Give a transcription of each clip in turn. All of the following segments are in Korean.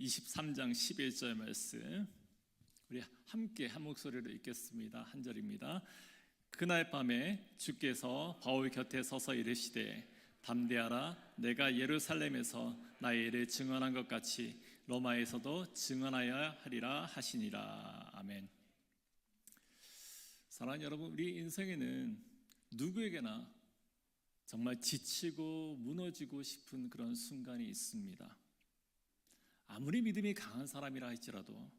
23장 11절 말씀 우리 함께 한 목소리로 읽겠습니다. 한 절입니다. 그날 밤에 주께서 바울 곁에 서서 이르시되 담대하라, 내가 예루살렘에서 나의 일을 증언한 것 같이 로마에서도 증언하여야 하리라 하시니라. 아멘. 사랑하는 여러분, 우리 인생에는 누구에게나 정말 지치고 무너지고 싶은 그런 순간이 있습니다. 아무리 믿음이 강한 사람이라 할지라도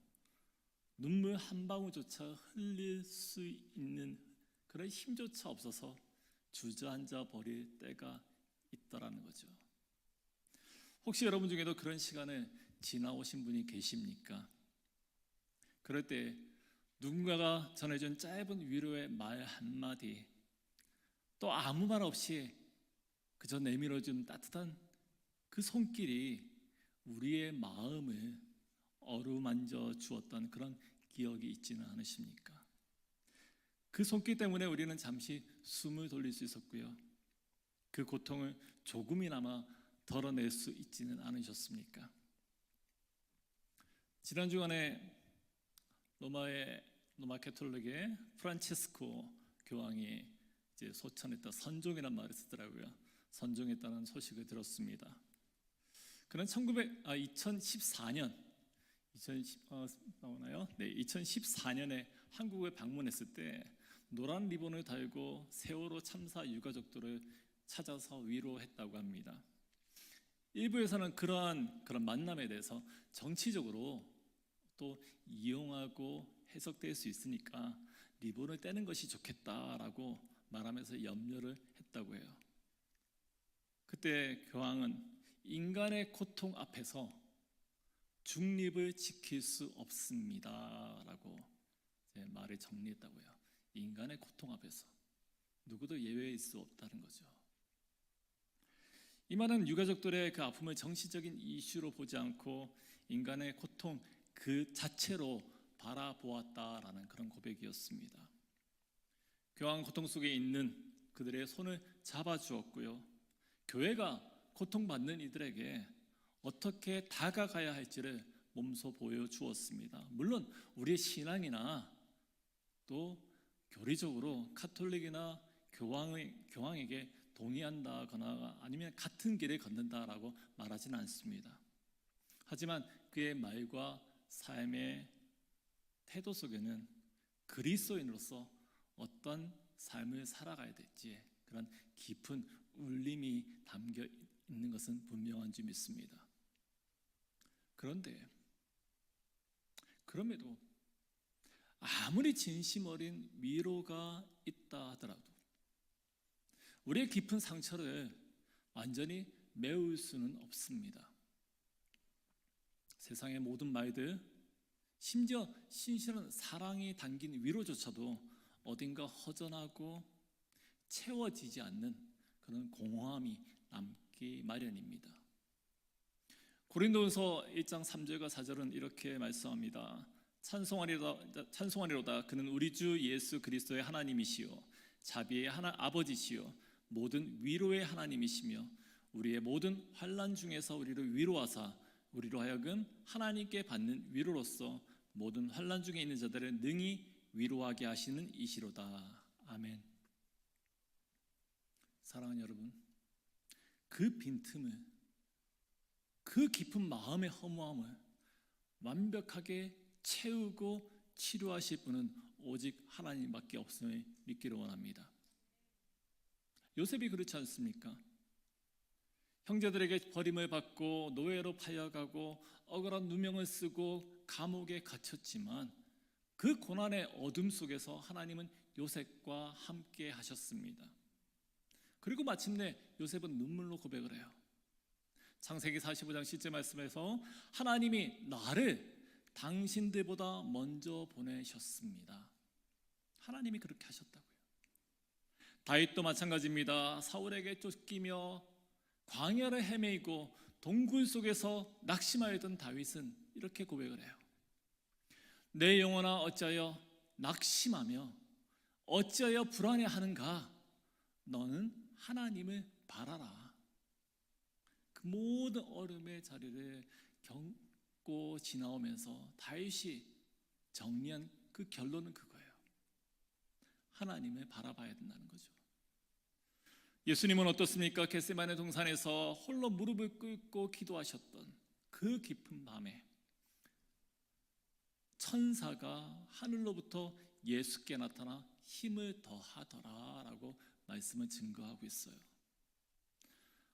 눈물 한 방울조차 흘릴 수 있는 그런 힘조차 없어서 주저앉아 버릴 때가 있더라는 거죠. 혹시 여러분 중에도 그런 시간을 지나오신 분이 계십니까? 그럴 때 누군가가 전해준 짧은 위로의 말 한마디, 또 아무 말 없이 그저 내밀어준 따뜻한 그 손길이 우리의 마음을 어루만져 주었던 그런 기억이 있지는 않으십니까? 그 손길 때문에 우리는 잠시 숨을 돌릴 수 있었고요, 그 고통을 조금이나마 덜어낼 수 있지는 않으셨습니까? 지난 주간에 로마 캐톨릭의 프란치스코 교황이 이제 소천했다, 선종이란 말을 쓰더라고요. 선종했다는 소식을 들었습니다. 그는 2014년에 한국을 방문했을 때 노란 리본을 달고 세월호 참사 유가족들을 찾아서 위로했다고 합니다. 일부에서는 그런 만남에 대해서 정치적으로 또 이용하고 해석될 수 있으니까 리본을 떼는 것이 좋겠다라고 말하면서 염려를 했다고 해요. 그때 교황은 인간의 고통 앞에서 중립을 지킬 수 없습니다 라고 말을 정리했다고 해요. 인간의 고통 앞에서 누구도 예외일 수 없다는 거죠. 이 말은 유가족들의 그 아픔을 정치적인 이슈로 보지 않고 인간의 고통 그 자체로 바라보았다라는 그런 고백이었습니다. 교황 고통 속에 있는 그들의 손을 잡아주었고요, 교회가 고통받는 이들에게 어떻게 다가가야 할지를 몸소 보여주었습니다. 물론 우리의 신앙이나 또 교리적으로 카톨릭이나 교황에게 동의한다거나 아니면 같은 길을 걷는다라고 말하지는 않습니다. 하지만 그의 말과 삶의 태도 속에는 그리스도인으로서 어떤 삶을 살아가야 될지 그런 깊은 울림이 담겨 있는 것은 분명한 줄 믿습니다. 그럼에도 아무리 진심 어린 위로가 있다 하더라도 우리의 깊은 상처를 완전히 메울 수는 없습니다. 세상의 모든 말들, 심지어 신실한 사랑이 담긴 위로조차도 어딘가 허전하고 채워지지 않는 그런 공허함이 남기 마련입니다. 고린도후서 1장 3절과 4절은 이렇게 말씀합니다. 찬송하리로다. 그는 우리 주 예수 그리스도의 하나님이시요 자비의 아버지시요 모든 위로의 하나님이시며 우리의 모든 환난 중에서 우리를 위로하사 우리로 하여금 하나님께 받는 위로로서 모든 환난 중에 있는 자들을 능히 위로하게 하시는 이시로다. 아멘. 사랑하는 여러분, 그 빈틈을, 그 깊은 마음의 허무함을 완벽하게 채우고 치료하실 분은 오직 하나님밖에 없음을 믿기를 원합니다. 요셉이 그렇지 않습니까? 형제들에게 버림을 받고 노예로 팔려가고 억울한 누명을 쓰고 감옥에 갇혔지만 그 고난의 어둠 속에서 하나님은 요셉과 함께 하셨습니다. 그리고 마침내 요셉은 눈물로 고백을 해요. 창세기 45장 10절 말씀에서 하나님이 나를 당신들보다 먼저 보내셨습니다. 하나님이 그렇게 하셨다고요. 다윗도 마찬가지입니다. 사울에게 쫓기며 광야를 헤매이고 동굴 속에서 낙심하였던 다윗은 이렇게 고백을 해요. 내 영혼아 어찌하여 낙심하며 어찌하여 불안해하는가? 너는 하나님을 바라라. 그 모든 어려움의 자리를 겪고 하고 지나오면서 다윗이 정리한 그 결론은 그거예요. 하나님을 바라봐야 된다는 거죠. 예수님은 어떻습니까? 겟세마네 동산에서 홀로 무릎을 꿇고 기도하셨던 그 깊은 밤에 천사가 하늘로부터 예수께 나타나 힘을 더하더라라고 말씀을 증거하고 있어요.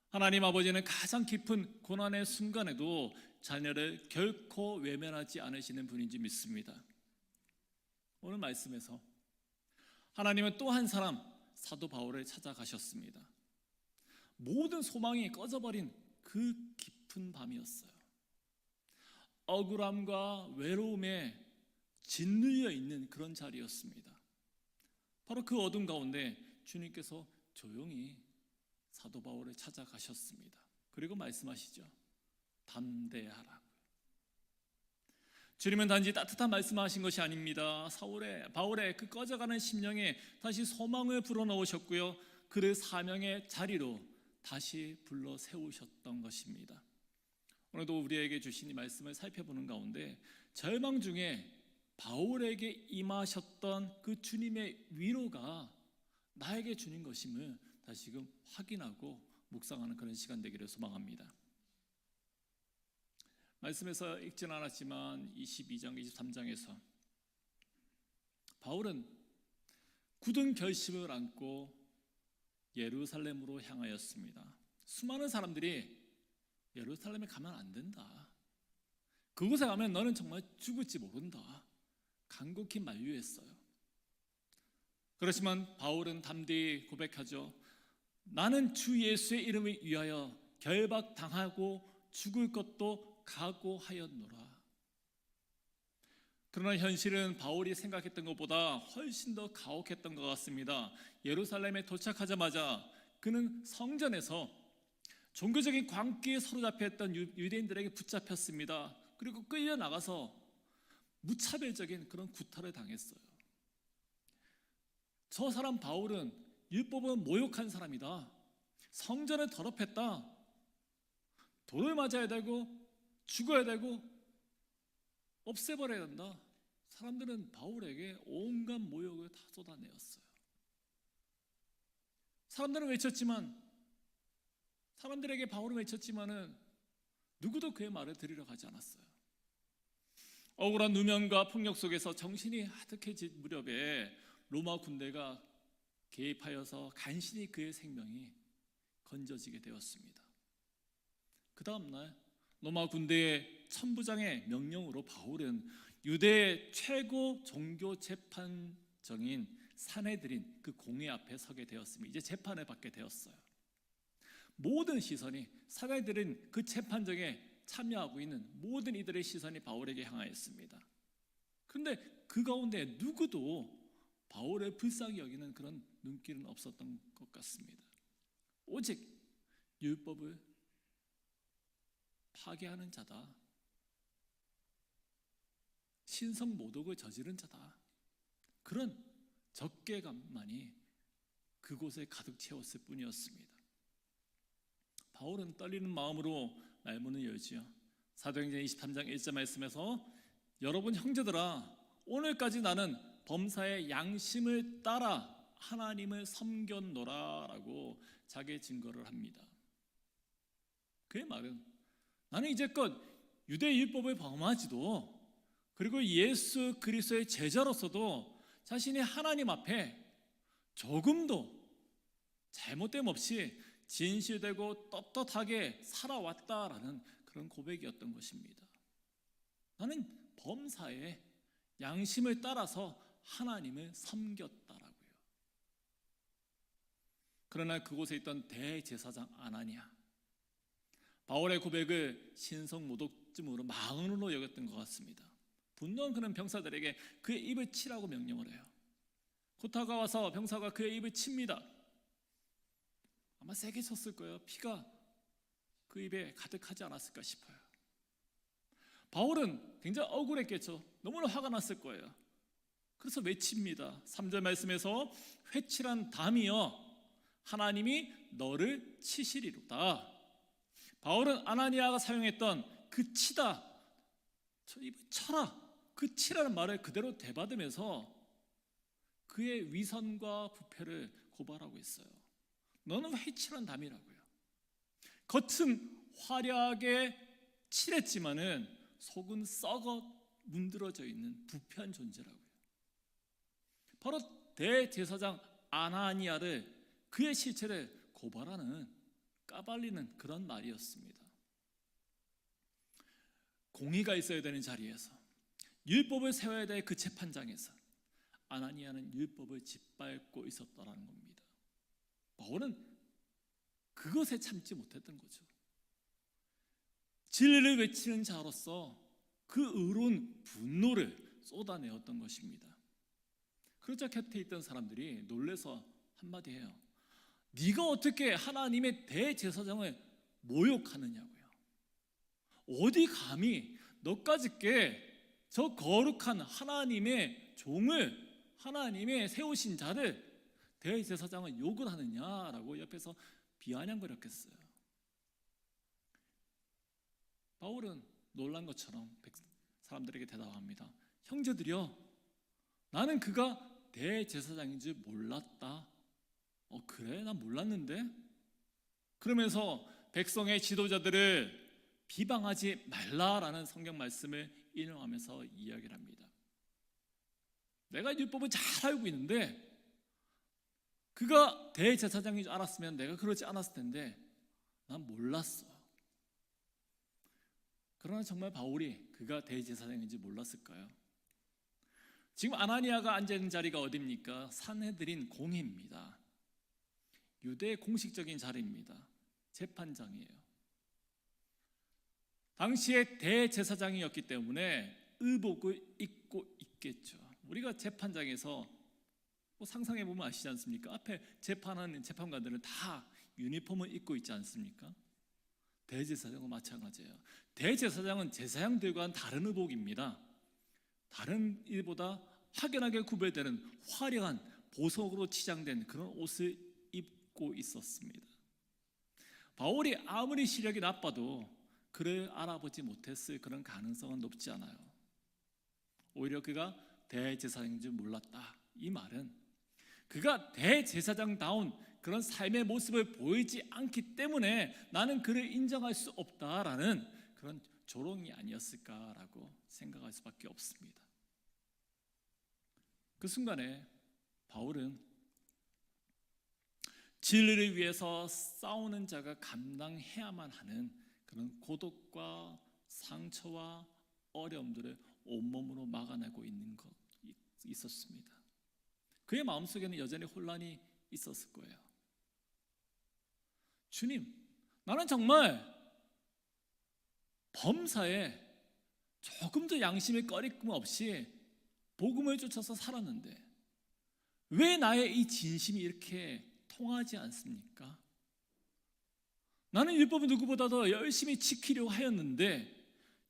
하나님 아버지는 가장 깊은 고난의 순간에도 자녀를 결코 외면하지 않으시는 분인지 믿습니다. 오늘 말씀에서 하나님은 또 한 사람 사도 바울을 찾아가셨습니다. 모든 소망이 꺼져버린 그 깊은 밤이었어요. 억울함과 외로움에 짓눌려 있는 그런 자리였습니다. 바로 그 어둠 가운데 주님께서 조용히 사도 바울을 찾아가셨습니다. 그리고 말씀하시죠. 담대하라고. 주님은 단지 따뜻한 말씀하신 것이 아닙니다. 바울의 그 꺼져가는 심령에 다시 소망을 불어넣으셨고요, 그를 사명의 자리로 다시 불러 세우셨던 것입니다. 오늘도 우리에게 주신 이 말씀을 살펴보는 가운데 절망 중에 바울에게 임하셨던 그 주님의 위로가 나에게 주는 것임을 다시금 확인하고 묵상하는 그런 시간 되기를 소망합니다. 말씀에서 읽지는 않았지만 22장, 23장에서 바울은 굳은 결심을 안고 예루살렘으로 향하였습니다. 수많은 사람들이 예루살렘에 가면 안 된다, 그곳에 가면 너는 정말 죽을지 모른다, 간곡히 만류했어요. 그렇지만 바울은 담대히 고백하죠. 나는 주 예수의 이름을 위하여 결박당하고 죽을 것도 각오하였노라. 그러나 현실은 바울이 생각했던 것보다 훨씬 더 가혹했던 것 같습니다. 예루살렘에 도착하자마자 그는 성전에서 종교적인 광기에 사로잡혀있던 유대인들에게 붙잡혔습니다. 그리고 끌려나가서 무차별적인 그런 구타를 당했어요. 저 사람 바울은 율법은 모욕한 사람이다, 성전을 더럽혔다, 돌을 맞아야 되고 죽어야 되고 없애버려야 된다. 사람들은 바울에게 온갖 모욕을 다 쏟아내었어요. 사람들에게 바울은 외쳤지만은 누구도 그의 말을 들으러 가지 않았어요. 억울한 누명과 폭력 속에서 정신이 하득해질 무렵에 로마 군대가 개입하여서 간신히 그의 생명이 건져지게 되었습니다. 그 다음날 로마 군대의 천부장의 명령으로 바울은 유대의 최고 종교 재판정인 산헤드린 그 공회 앞에 서게 되었습니다. 이제 재판을 받게 되었어요. 모든 시선이, 산헤드린 그 재판정에 참여하고 있는 모든 이들의 시선이 바울에게 향하였습니다. 그런데 그 가운데 누구도 바울을 불쌍히 여기는 그런 눈길은 없었던 것 같습니다. 오직 율법을 파괴하는 자다, 신성 모독을 저지른 자다, 그런 적개감만이 그곳에 가득 채웠을 뿐이었습니다. 바울은 떨리는 마음으로 말문을 열지요. 사도행전 23장 1절 말씀에서 여러분 형제들아, 오늘까지 나는 범사의 양심을 따라 하나님을 섬겼노라 라고 자기의 증거를 합니다. 그의 말은 나는 이제껏 유대 율법을 범하지도, 그리고 예수 그리스도의 제자로서도 자신이 하나님 앞에 조금도 잘못됨 없이 진실되고 떳떳하게 살아왔다라는 그런 고백이었던 것입니다. 나는 범사의 양심을 따라서 하나님을 섬겼다라고요. 그러나 그곳에 있던 대제사장 아나니아, 바울의 고백을 신성모독죄으로 망언으로 여겼던 것 같습니다. 분노한 그는 병사들에게 그의 입을 치라고 명령을 해요. 곧 다가와서 병사가 그의 입을 칩니다. 아마 세게 쳤을 거예요. 피가 그 입에 가득하지 않았을까 싶어요. 바울은 굉장히 억울했겠죠. 너무나 화가 났을 거예요. 그래서 외칩니다. 3절 말씀에서 회칠한 담이여 하나님이 너를 치시리로다. 바울은 아나니아가 사용했던 그 치다, 저 입을 쳐라, 그 치라는 말을 그대로 되받으면서 그의 위선과 부패를 고발하고 있어요. 너는 왜 칠한 담이라고요. 겉은 화려하게 칠했지만은 속은 썩어 문드러져 있는 부패한 존재라고요. 바로 대제사장 아나니아를, 그의 실체를 고발하는, 까발리는 그런 말이었습니다. 공의가 있어야 되는 자리에서, 율법을 세워야 될 그 재판장에서 아나니아는 율법을 짓밟고 있었다는 겁니다. 바울은 그것에 참지 못했던 거죠. 진리를 외치는 자로서 그 의로운 분노를 쏟아내었던 것입니다. 그러자 곁에 있던 사람들이 놀라서 한마디 해요. 네가 어떻게 하나님의 대제사장을 모욕하느냐고요. 어디 감히 너까짓게 저 거룩한 하나님의 종을, 하나님의 세우신 자를, 대제사장을 욕을 하느냐라고 옆에서 비아냥거렸겠어요. 바울은 놀란 것처럼 사람들에게 대답합니다. 형제들이여, 나는 그가 대제사장인 줄 몰랐다. 그래? 난 몰랐는데? 그러면서 백성의 지도자들을 비방하지 말라라는 성경 말씀을 인용하면서 이야기를 합니다. 내가 율법을 잘 알고 있는데 그가 대제사장인 줄 알았으면 내가 그러지 않았을 텐데 난 몰랐어. 그러나 정말 바울이 그가 대제사장인지 몰랐을까요? 지금 아나니아가 앉아있는 자리가 어디입니까? 산헤드린 공회입니다. 유대의 공식적인 자리입니다. 재판장이에요. 당시에 대제사장이었기 때문에 의복을 입고 있겠죠. 우리가 재판장에서 상상해 보면 아시지 않습니까? 앞에 재판하는 재판관들은 다 유니폼을 입고 있지 않습니까? 대제사장은 마찬가지예요. 대제사장은 제사장들과는 다른 의복입니다. 다른 일보다 확연하게 구별되는 화려한 보석으로 치장된 그런 옷을 입고 있었습니다. 바울이 아무리 시력이 나빠도 그를 알아보지 못했을 그런 가능성은 높지 않아요. 오히려 그가 대제사장인 줄 몰랐다. 이 말은 그가 대제사장다운 그런 삶의 모습을 보이지 않기 때문에 나는 그를 인정할 수 없다라는 그런 조롱이 아니었을까라고 생각할 수밖에 없습니다. 그 순간에 바울은 진리를 위해서 싸우는 자가 감당해야만 하는 그런 고독과 상처와 어려움들을 온몸으로 막아내고 있는 것 있었습니다. 그의 마음속에는 여전히 혼란이 있었을 거예요. 주님, 나는 정말 범사에 조금도 양심의 꺼리낌 없이 복음을 쫓아서 살았는데 왜 나의 이 진심이 이렇게 통하지 않습니까? 나는 율법을 누구보다도 열심히 지키려고 하였는데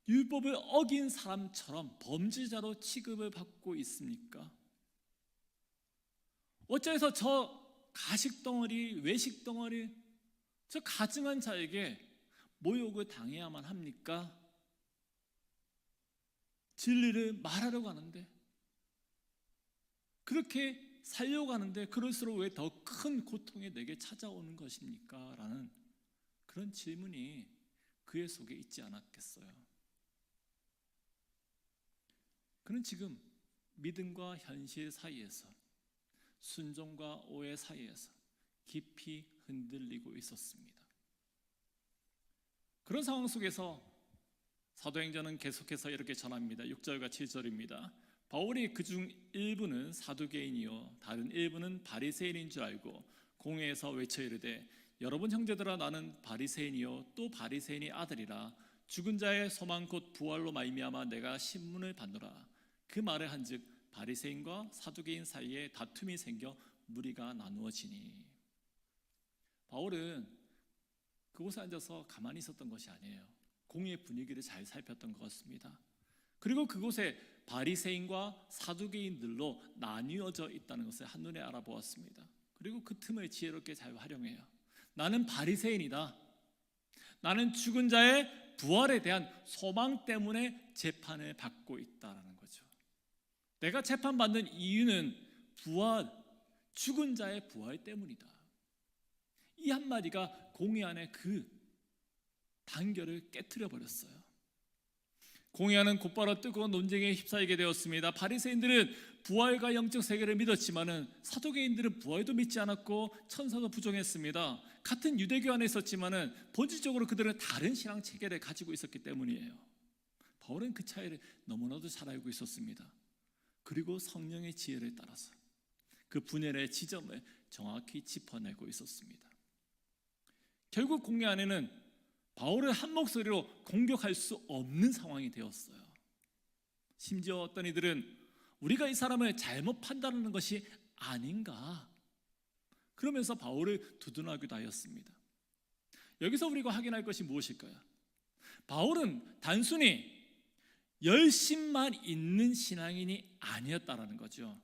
율법을 어긴 사람처럼 범죄자로 취급을 받고 있습니까? 어째서 저 가식덩어리, 외식덩어리, 저 가증한 자에게 모욕을 당해야만 합니까? 진리를 말하려고 하는데, 그렇게 살려고 하는데 그럴수록 왜 더 큰 고통이 내게 찾아오는 것입니까? 라는 그런 질문이 그의 속에 있지 않았겠어요. 그는 지금 믿음과 현실 사이에서, 순종과 오해 사이에서 깊이 흔들리고 있었습니다. 그런 상황 속에서 사도행전은 계속해서 이렇게 전합니다. 6절과 7절입니다. 바울이 그중 일부는 사두개인이요 다른 일부는 바리새인인 줄 알고 공회에서 외쳐 이르되 여러분 형제들아, 나는 바리새인이요 또 바리새인의 아들이라. 죽은 자의 소망 곧 부활로 말미암아 내가 신문을 받노라. 그 말을 한즉 바리새인과 사두개인 사이에 다툼이 생겨 무리가 나누어지니. 바울은 그곳에 앉아서 가만히 있었던 것이 아니에요. 공의 분위기를 잘 살폈던 것 같습니다. 그리고 그곳에 바리새인과 사두개인들로 나뉘어져 있다는 것을 한눈에 알아보았습니다. 그리고 그 틈을 지혜롭게 잘 활용해요. 나는 바리새인이다. 나는 죽은 자의 부활에 대한 소망 때문에 재판을 받고 있다는 거죠. 내가 재판받는 이유는 부활, 죽은 자의 부활 때문이다. 이 한마디가 공의 안에 그 단결을 깨트려 버렸어요. 공의안은 곧바로 뜨거운 논쟁에 휩싸이게 되었습니다. 바리새인들은 부활과 영적 세계를 믿었지만은 사두개인들은 부활도 믿지 않았고 천사도 부정했습니다. 같은 유대교 안에 있었지만은 본질적으로 그들은 다른 신앙 체계를 가지고 있었기 때문이에요. 바울은 그 차이를 너무나도 잘 알고 있었습니다. 그리고 성령의 지혜를 따라서 그 분열의 지점을 정확히 짚어내고 있었습니다. 결국 공의안에는 바울을 한 목소리로 공격할 수 없는 상황이 되었어요. 심지어 어떤 이들은 우리가 이 사람을 잘못 판단하는 것이 아닌가, 그러면서 바울을 두둔하기도 하였습니다. 여기서 우리가 확인할 것이 무엇일까요? 바울은 단순히 열심만 있는 신앙인이 아니었다라는 거죠.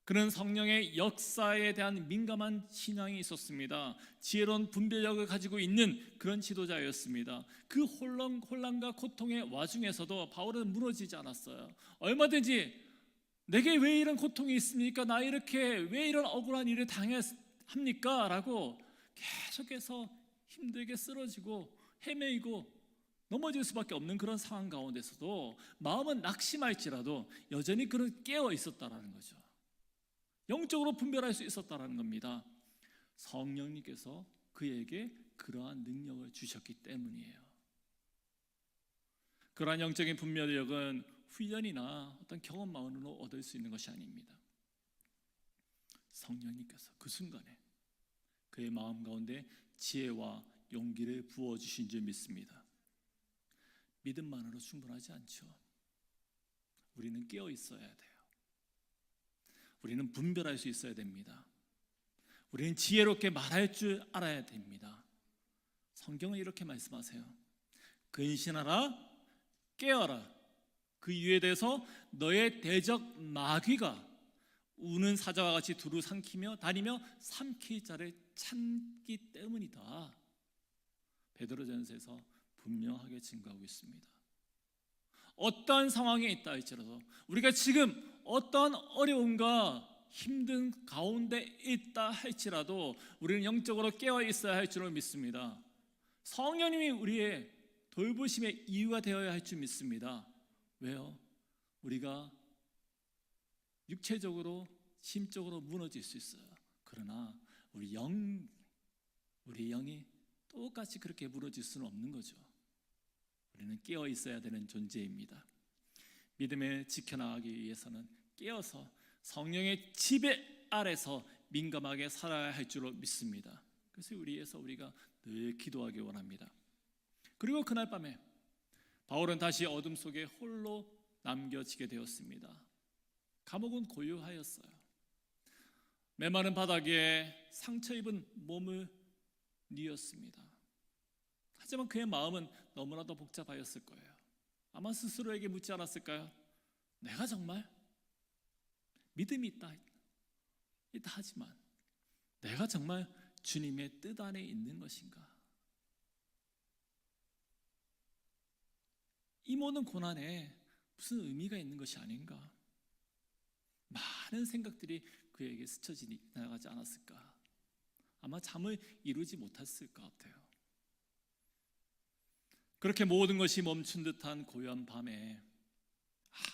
그는 성령의 역사에 대한 민감한 신앙이 있었습니다. 지혜로운 분별력을 가지고 있는 그런 지도자였습니다. 그 혼란과 고통의 와중에서도 바울은 무너지지 않았어요. 얼마든지 내게 왜 이런 고통이 있습니까? 나 이렇게 왜 이런 억울한 일을 당해야 합니까? 라고 계속해서 힘들게 쓰러지고 헤매이고 넘어질 수밖에 없는 그런 상황 가운데서도 마음은 낙심할지라도 여전히 그는 깨어 있었다라는 거죠. 영적으로 분별할 수 있었다는 겁니다. 성령님께서 그에게 그러한 능력을 주셨기 때문이에요. 그러한 영적인 분별력은 훈련이나 어떤 경험만으로 얻을 수 있는 것이 아닙니다. 성령님께서 그 순간에 그의 마음 가운데 지혜와 용기를 부어주신 줄 믿습니다. 믿음만으로 충분하지 않죠. 우리는 깨어 있어야 돼요. 우리는 분별할 수 있어야 됩니다. 우리는 지혜롭게 말할 줄 알아야 됩니다. 성경은 이렇게 말씀하세요. 근신하라, 깨어라. 그 이유에 대해서 너의 대적 마귀가 우는 사자와 같이 두루 삼키며 다니며 삼킬 자를 찾기 때문이다. 베드로전서에서 분명하게 증거하고 있습니다. 어떠한 상황에 있다 할지라도, 우리가 지금 어떠한 어려움과 힘든 가운데 있다 할지라도 우리는 영적으로 깨어 있어야 할 줄을 믿습니다. 성령님이 우리의 돌보심의 이유가 되어야 할 줄 믿습니다. 왜요? 우리가 육체적으로 심적으로 무너질 수 있어요. 그러나 우리 영이 똑같이 그렇게 무너질 수는 없는 거죠. 우리는 깨어 있어야 되는 존재입니다. 믿음에 지켜나가기 위해서는 깨어서 성령의 지배 아래서 민감하게 살아야 할 줄로 믿습니다. 그래서 우리가 늘 기도하기 원합니다. 그리고 그날 밤에 바울은 다시 어둠 속에 홀로 남겨지게 되었습니다. 감옥은 고요하였어요. 메마른 바닥에 상처 입은 몸을 뉘었습니다. 하지만 그의 마음은 너무나도 복잡하였을 거예요. 아마 스스로에게 묻지 않았을까요? 내가 정말 믿음이 있다 하지만 내가 정말 주님의 뜻 안에 있는 것인가? 이 모든 고난에 무슨 의미가 있는 것이 아닌가? 많은 생각들이 그에게 스쳐 지나가지 않았을까? 아마 잠을 이루지 못했을 것 같아요. 그렇게 모든 것이 멈춘 듯한 고요한 밤에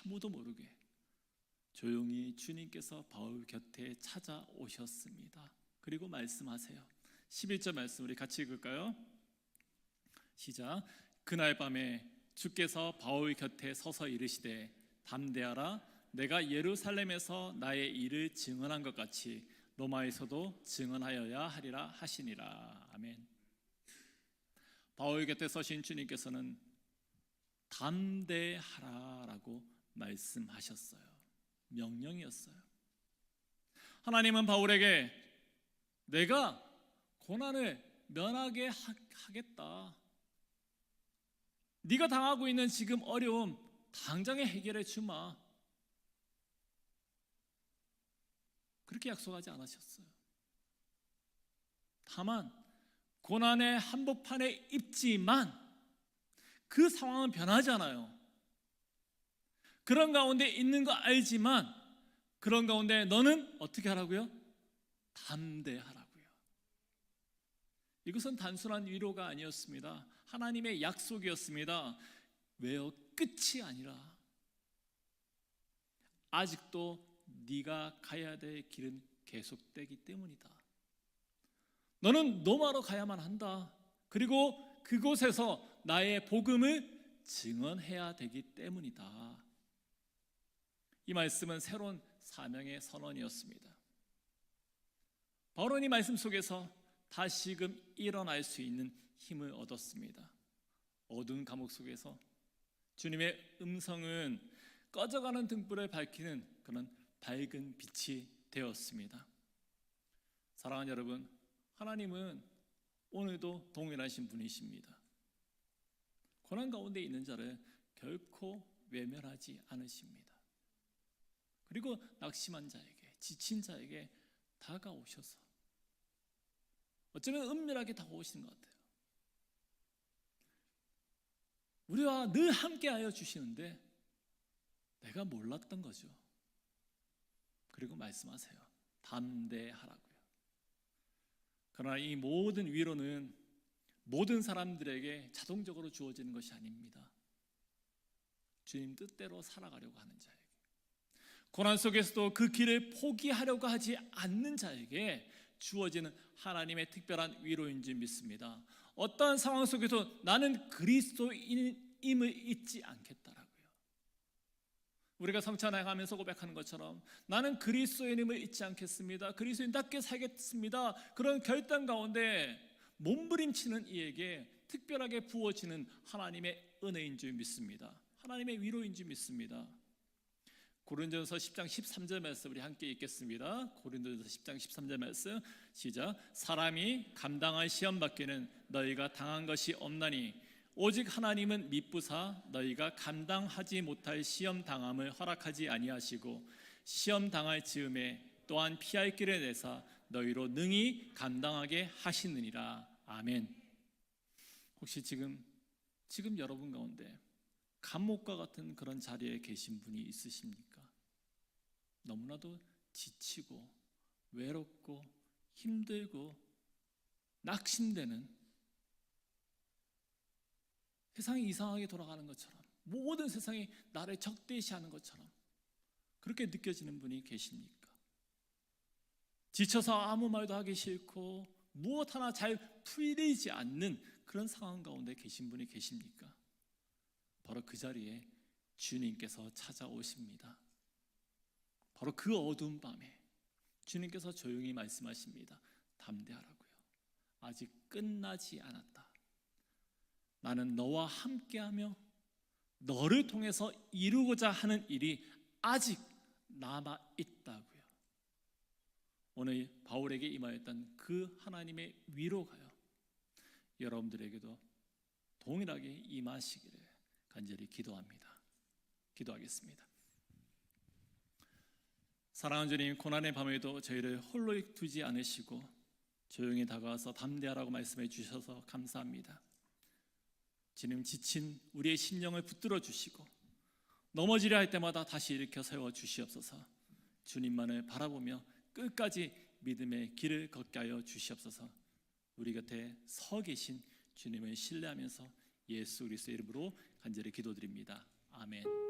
아무도 모르게 조용히 주님께서 바울 곁에 찾아오셨습니다. 그리고 말씀하세요. 11절 말씀 우리 같이 읽을까요? 시작. 그날 밤에 주께서 바울 곁에 서서 이르시되 담대하라, 내가 예루살렘에서 나의 일을 증언한 것 같이 로마에서도 증언하여야 하리라 하시니라. 아멘. 바울 곁에 서신 주님께서는 담대하라라고 말씀하셨어요. 명령이었어요. 하나님은 바울에게 내가 고난을 면하게 하겠다. 네가 당하고 있는 지금 어려움 당장에 해결해 주마. 그렇게 약속하지 않으셨어요. 다만 고난의 한복판에 있지만 그 상황은 변하지 않아요. 그런 가운데 있는 거 알지만 그런 가운데 너는 어떻게 하라고요? 담대하라고요. 이것은 단순한 위로가 아니었습니다. 하나님의 약속이었습니다. 왜요? 끝이 아니라 아직도 네가 가야 될 길은 계속되기 때문이다. 너는 노마로 가야만 한다. 그리고 그곳에서 나의 복음을 증언해야 되기 때문이다. 이 말씀은 새로운 사명의 선언이었습니다. 바울은 이 말씀 속에서 다시금 일어날 수 있는 힘을 얻었습니다. 어두운 감옥 속에서 주님의 음성은 꺼져가는 등불을 밝히는 그런 밝은 빛이 되었습니다. 사랑하는 여러분, 하나님은 오늘도 동일하신 분이십니다. 고난 가운데 있는 자를 결코 외면하지 않으십니다. 그리고 낙심한 자에게, 지친 자에게 다가오셔서 어쩌면 은밀하게 다가오시는 것 같아요. 우리와 늘 함께하여 주시는데 내가 몰랐던 거죠. 그리고 말씀하세요. 담대하라고요. 그러나 이 모든 위로는 모든 사람들에게 자동적으로 주어지는 것이 아닙니다. 주님 뜻대로 살아가려고 하는 자에게, 고난 속에서도 그 길을 포기하려고 하지 않는 자에게 주어지는 하나님의 특별한 위로인 줄 믿습니다. 어떠한 상황 속에서 나는 그리스도인임을 잊지 않겠다라고요. 우리가 성찬하면서 고백하는 것처럼 나는 그리스도인임을 잊지 않겠습니다. 그리스도인답게 살겠습니다. 그런 결단 가운데 몸부림치는 이에게 특별하게 부어지는 하나님의 은혜인 줄 믿습니다. 하나님의 위로인 줄 믿습니다. 고린도전서 10장 13절 말씀 우리 함께 읽겠습니다. 고린도전서 10장 13절 말씀 시작. 사람이 감당할 시험 받기는 너희가 당한 것이 없나니 오직 하나님은 미쁘사 너희가 감당하지 못할 시험 당함을 허락하지 아니하시고 시험 당할 즈음에 또한 피할 길을 내사 너희로 능히 감당하게 하시느니라. 아멘. 혹시 지금 여러분 가운데 감옥과 같은 그런 자리에 계신 분이 있으십니까? 너무나도 지치고 외롭고 힘들고 낙심되는, 세상이 이상하게 돌아가는 것처럼, 모든 세상이 나를 적대시하는 것처럼 그렇게 느껴지는 분이 계십니까? 지쳐서 아무 말도 하기 싫고 무엇 하나 잘 풀리지 않는 그런 상황 가운데 계신 분이 계십니까? 바로 그 자리에 주님께서 찾아오십니다. 바로 그 어두운 밤에 주님께서 조용히 말씀하십니다. 담대하라고요. 아직 끝나지 않았다. 나는 너와 함께하며 너를 통해서 이루고자 하는 일이 아직 남아 있다고요. 오늘 바울에게 임하였던 그 하나님의 위로가요, 여러분들에게도 동일하게 임하시기를 간절히 기도합니다. 기도하겠습니다. 사랑하는 주님, 고난의 밤에도 저희를 홀로 두지 않으시고 조용히 다가와서 담대하라고 말씀해 주셔서 감사합니다. 주님, 지친 우리의 심령을 붙들어 주시고 넘어지려 할 때마다 다시 일으켜 세워 주시옵소서. 주님만을 바라보며 끝까지 믿음의 길을 걷게 하여 주시옵소서. 우리 곁에 서 계신 주님을 신뢰하면서 예수 그리스도의 이름으로 간절히 기도드립니다. 아멘.